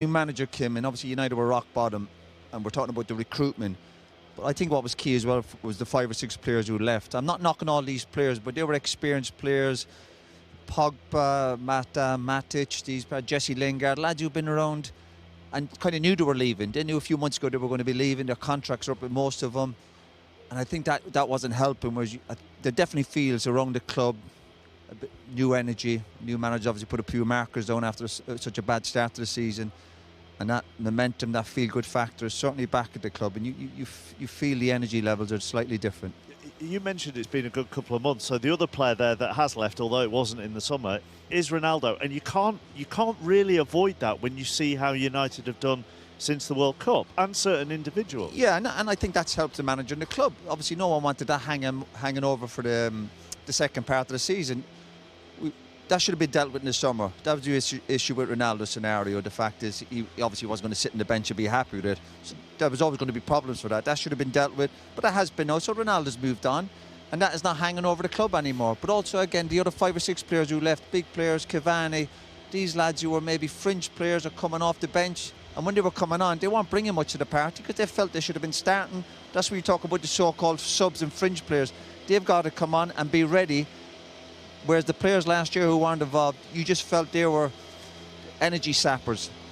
New manager, Kim, and obviously United were rock bottom, and we're talking about the recruitment. But I think what was key as well was the 5 or 6 players who left. I'm not knocking all these players, but they were experienced players. Pogba, Mata, Matic, Jesse Lingard, lads who've been around and kind of knew they were leaving. They knew a few months ago they were going to be leaving. Their contracts are up with most of them. And I think that wasn't helping. Whereas there definitely feels around the club a bit new energy. New manager obviously put a few markers down after such a bad start to the season. And that momentum, that feel-good factor is certainly back at the club. And you feel the energy levels are slightly different. You mentioned it's been a good couple of months. So the other player there that has left, although it wasn't in the summer, is Ronaldo. And you can't really avoid that when you see how United have done since the World Cup and certain individuals. Yeah, and I think that's helped the manager and the club. Obviously, no one wanted that hanging over for the second part of the season. That should have been dealt with in the summer. That was the issue with Ronaldo's scenario. The fact is, he obviously wasn't going to sit in the bench and be happy with it. So there was always going to be problems for that. That should have been dealt with, but that has been now. So Ronaldo's moved on, and that is not hanging over the club anymore. But also, again, the other 5 or 6 players who left, big players, Cavani, these lads who were maybe fringe players are coming off the bench. And when they were coming on, they weren't bringing much to the party because they felt they should have been starting. That's when you talk about the so-called subs and fringe players. They've got to come on and be ready. Whereas the players last year who weren't involved, you just felt they were energy sappers.